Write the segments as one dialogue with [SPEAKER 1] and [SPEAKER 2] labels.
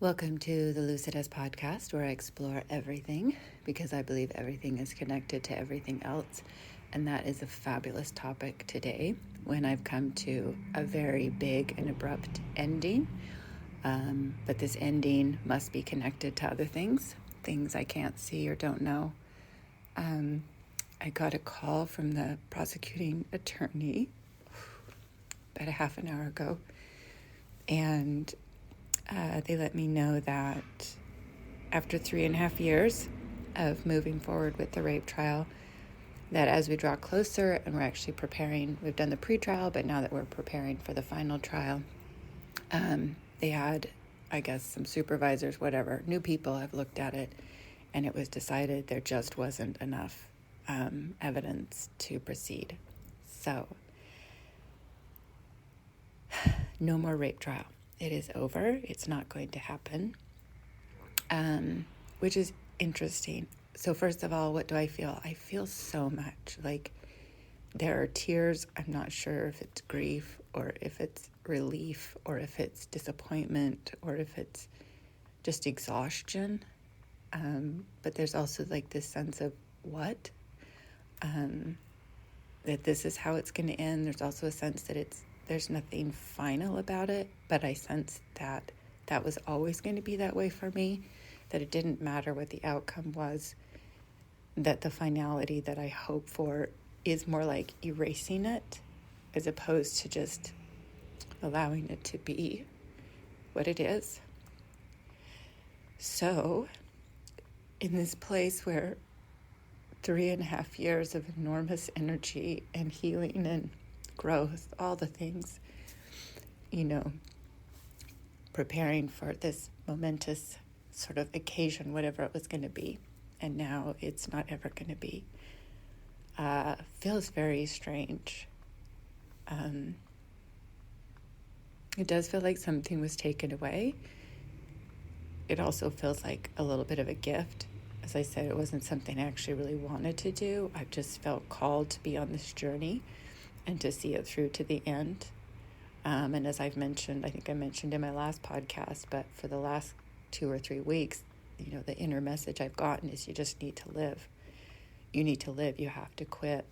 [SPEAKER 1] Welcome to the Lucidus podcast, where I explore everything because I believe everything is connected to everything else. And that is a fabulous topic today when I've come to a very big and abrupt ending. But this ending must be connected to other things I can't see or don't know. I got a call from the prosecuting attorney about a half an hour ago, and they let me know that after 3.5 years of moving forward with the rape trial, that as we draw closer and we're actually preparing, we've done the pre-trial, but now that we're preparing for the final trial, they had, I guess, some supervisors, whatever, new people have looked at it, and it was decided there just wasn't enough evidence to proceed. So, no more rape trial. It is over. It's not going to happen, which is interesting. So first of all, what do I feel? I feel so much. Like, there are tears. I'm not sure if it's grief or if it's relief or if it's disappointment or if it's just exhaustion. But there's also like this sense of what? That this is how it's going to end. There's also a sense that there's nothing final about it, but I sense that that was always going to be that way for me, that it didn't matter what the outcome was, that the finality that I hope for is more like erasing it as opposed to just allowing it to be what it is. So, in this place where 3.5 years of enormous energy and healing and growth, all the things, preparing for this momentous sort of occasion, whatever it was going to be, and now it's not ever going to be, feels very strange. It does feel like something was taken away. It also feels like a little bit of a gift. As I said, it wasn't something I actually really wanted to do. I just felt called to be on this journey and to see it through to the end. And as I've mentioned, I think I mentioned in my last podcast, but for the last 2 or 3 weeks, the inner message I've gotten is you just need to live. You need to live. You have to quit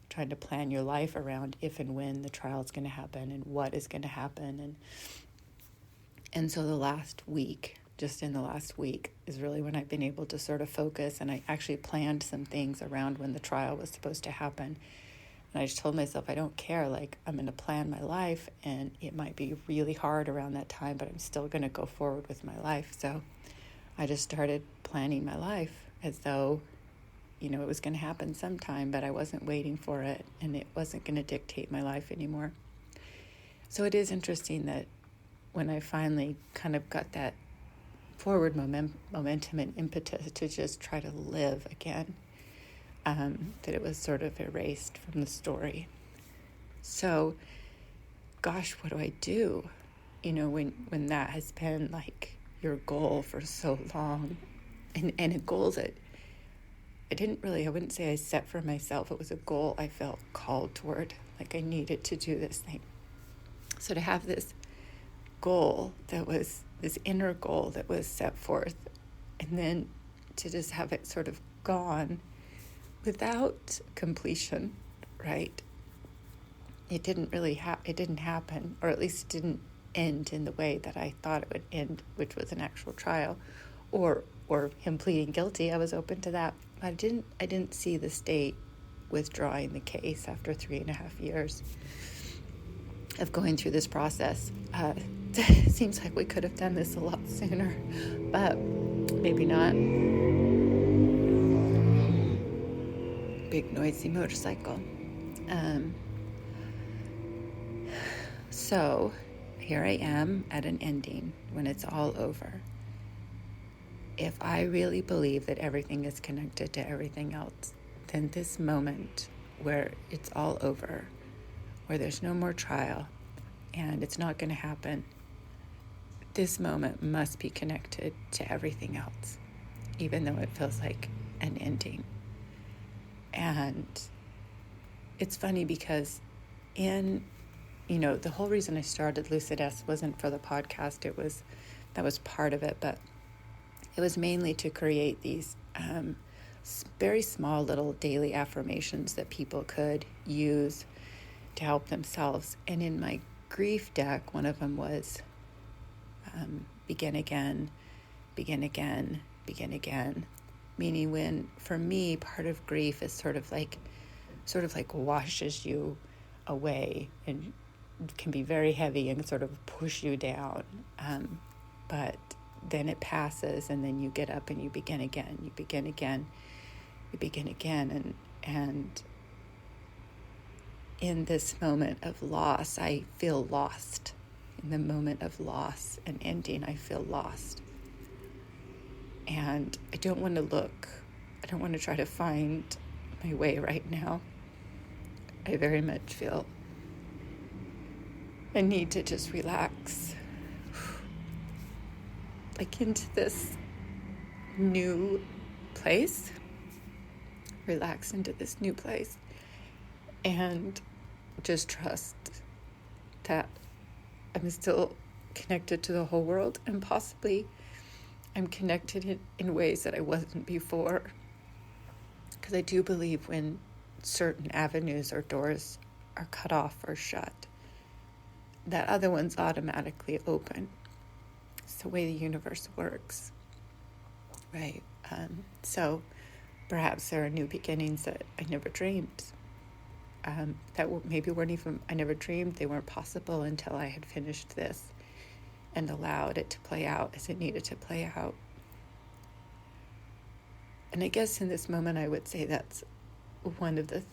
[SPEAKER 1] trying to plan your life around if and when the trial is going to happen and what is going to happen. And so the last week, just in the last week, is really when I've been able to sort of focus, and I actually planned some things around when the trial was supposed to happen. And I just told myself, I don't care, like, I'm going to plan my life, and it might be really hard around that time, but I'm still going to go forward with my life. So I just started planning my life as though, it was going to happen sometime, but I wasn't waiting for it, and it wasn't going to dictate my life anymore. So it is interesting that when I finally kind of got that forward momentum and impetus to just try to live again, that it was sort of erased from the story. So, gosh, what do I do? When that has been like your goal for so long, and a goal that I wouldn't say I set for myself. It was a goal I felt called toward, like I needed to do this thing. So to have this goal that was this inner goal that was set forth, and then to just have it sort of gone without completion, right? It didn't happen, or at least it didn't end in the way that I thought it would end, which was an actual trial, or him pleading guilty. I was open to that. I didn't see the state withdrawing the case after 3.5 years of going through this process. It seems like we could have done this a lot sooner, but maybe not. Big noisy motorcycle. So here I am at an ending when it's all over. If I really believe that everything is connected to everything else, then this moment where it's all over, where there's no more trial and it's not going to happen, this moment must be connected to everything else, even though it feels like an ending. And it's funny because the whole reason I started Lucidus wasn't for the podcast. It was That was part of it, but it was mainly to create these very small little daily affirmations that people could use to help themselves. And in my grief deck, one of them was begin again, begin again, begin again. Meaning, when, for me, part of grief is sort of like washes you away and can be very heavy and sort of push you down. But then it passes, and then you get up and you begin again, you begin again, you begin again. And in this moment of loss, I feel lost. In the moment of loss and ending, I feel lost. And I don't want to try to find my way right now. I very much feel I need to just relax, like into this new place, relax into this new place, and just trust that I'm still connected to the whole world, and possibly I'm connected in ways that I wasn't before. Because I do believe when certain avenues or doors are cut off or shut, that other ones automatically open. It's the way the universe works, right? So perhaps there are new beginnings that I never dreamed, I never dreamed they weren't possible until I had finished this and allowed it to play out as it needed to play out. And I guess in this moment, I would say that's one of the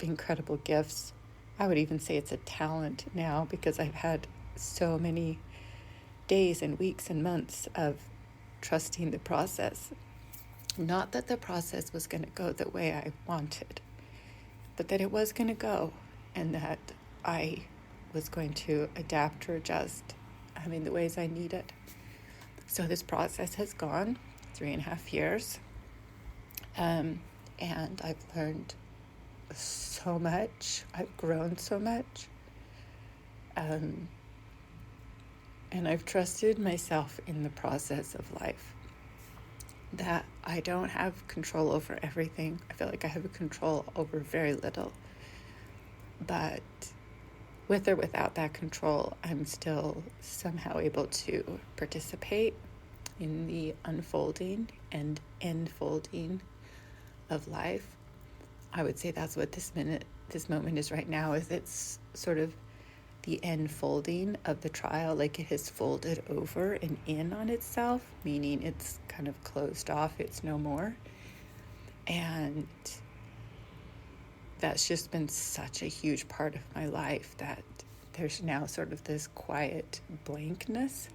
[SPEAKER 1] incredible gifts. I would even say it's a talent now, because I've had so many days and weeks and months of trusting the process. Not that the process was going to go the way I wanted, but that it was going to go, and that I was going to adapt or adjust in the ways I needed. So this process has gone 3.5 years, and I've learned so much. I've grown so much, and I've trusted myself in the process of life, that I don't have control over everything. I feel like I have control over very little, but with or without that control, I'm still somehow able to participate in the unfolding and enfolding of life. I would say that's what this moment is right now, is it's sort of the enfolding of the trial, like it has folded over and in on itself, meaning it's kind of closed off, it's no more. And that's just been such a huge part of my life, that there's now sort of this quiet blankness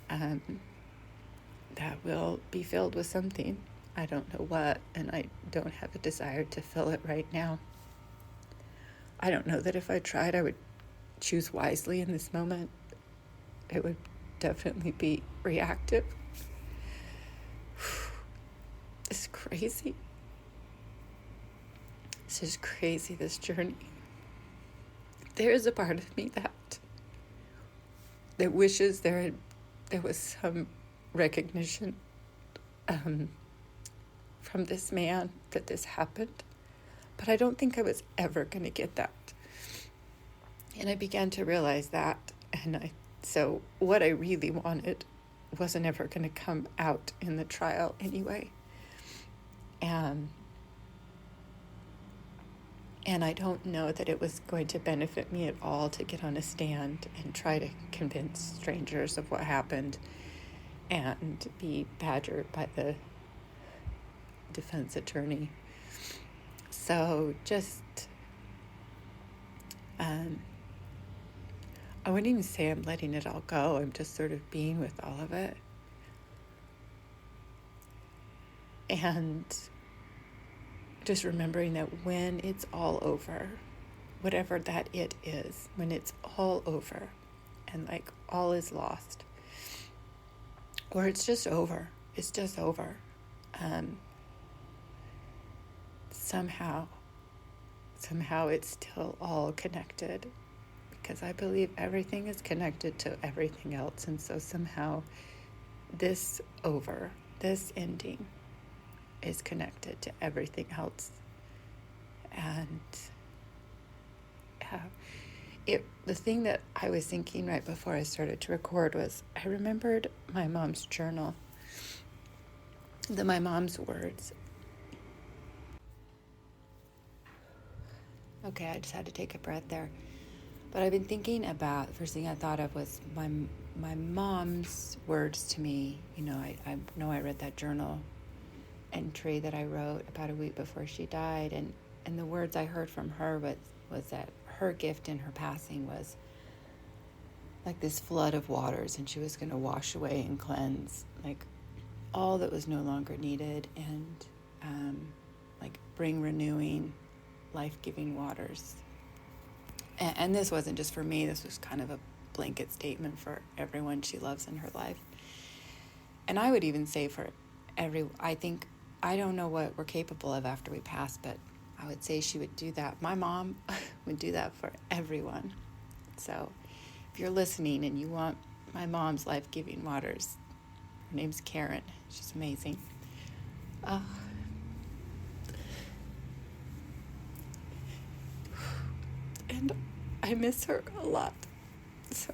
[SPEAKER 1] that will be filled with something. I don't know what, and I don't have a desire to fill it right now. I don't know that if I tried, I would choose wisely in this moment. It would definitely be reactive. It's crazy. This is crazy, this journey. There is a part of me that wishes there was some recognition from this man that this happened, but I don't think I was ever going to get that. And I began to realize that, so what I really wanted wasn't ever going to come out in the trial anyway. And I don't know that it was going to benefit me at all to get on a stand and try to convince strangers of what happened and be badgered by the defense attorney. So just, I wouldn't even say I'm letting it all go. I'm just sort of being with all of it. And just remembering that when it's all over, whatever that it is, when it's all over and like all is lost, or it's just over, somehow it's still all connected, because I believe everything is connected to everything else. And so somehow this ending is connected to everything else. And the thing that I was thinking right before I started to record was I remembered my mom's journal, my mom's words. Okay, I just had to take a breath there. But I've been thinking about, the first thing I thought of was my mom's words to me. You know, I know I read that journal entry that I wrote about a week before she died, and the words I heard from her was that her gift in her passing was like this flood of waters, and she was going to wash away and cleanse like all that was no longer needed, and like bring renewing, life-giving waters. And this wasn't just for me, this was kind of a blanket statement for everyone she loves in her life. And I would even say for I don't know what we're capable of after we pass, but I would say she would do that. My mom would do that for everyone. So if you're listening and you want my mom's life-giving waters, her name's Karen. She's amazing. And I miss her a lot. So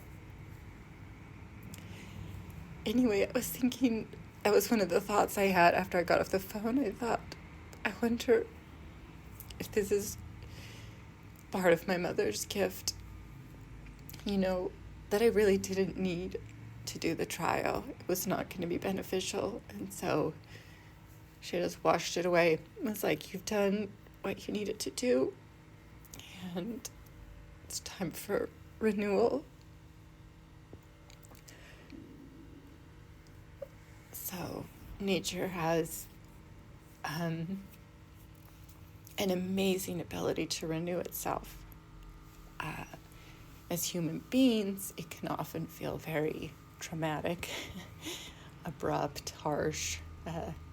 [SPEAKER 1] anyway, I was thinking, that was one of the thoughts I had after I got off the phone. I thought, I wonder if this is part of my mother's gift, you know, that I really didn't need to do the trial. It was not going to be beneficial. And so she just washed it away. It was like, you've done what you needed to do, and it's time for renewal. So nature has an amazing ability to renew itself. As human beings, it can often feel very traumatic, abrupt, harsh,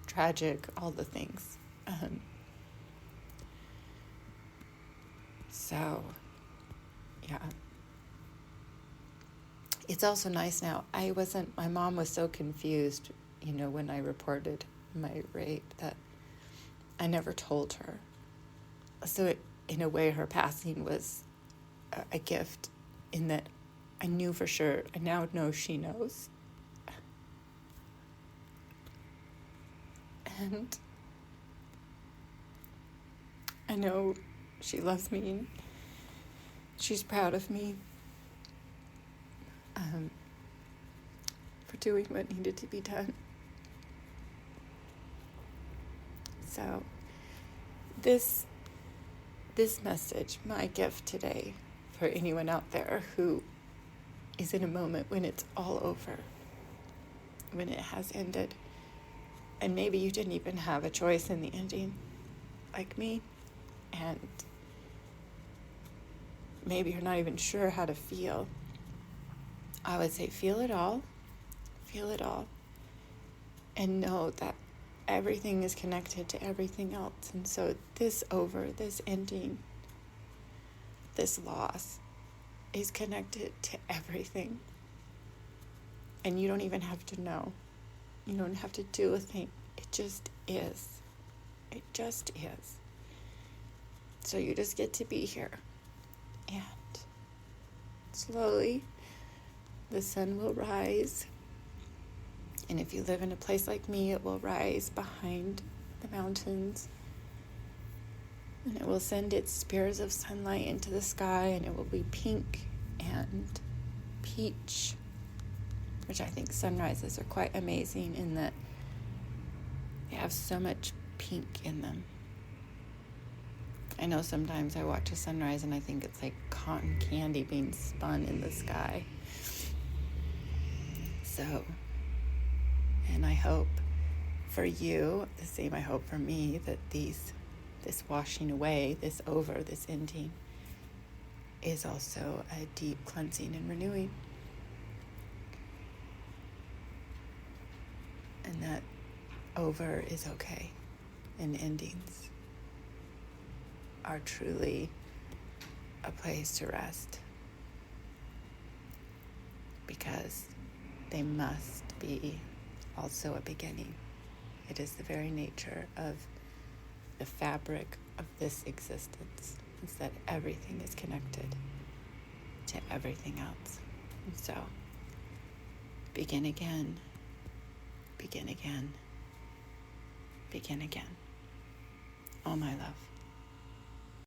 [SPEAKER 1] tragic, all the things. So, yeah. It's also nice now. My mom was so confused, you know, when I reported my rape, that I never told her. So in a way, her passing was a gift, in that I knew for sure. I now know she knows. And I know she loves me, and she's proud of me for doing what needed to be done. So this message, my gift today, for anyone out there who is in a moment when it's all over, when it has ended, and maybe you didn't even have a choice in the ending, like me, and maybe you're not even sure how to feel. I would say feel it all, and know that everything is connected to everything else. And so this ending, this loss is connected to everything. And you don't even have to know. You don't have to do a thing. It just is. It just is. So you just get to be here. And slowly, the sun will rise. And if you live in a place like me, it will rise behind the mountains. And it will send its spears of sunlight into the sky, and it will be pink and peach, which I think sunrises are quite amazing in that they have so much pink in them. I know sometimes I watch a sunrise and I think it's like cotton candy being spun in the sky. So, and I hope for you, the same I hope for me, that this washing away, this ending, is also a deep cleansing and renewing. And that over is okay, and endings are truly a place to rest because they must be also a beginning. It is the very nature of the fabric of this existence, is that everything is connected to everything else. And so, begin again, begin again, begin again. All my love.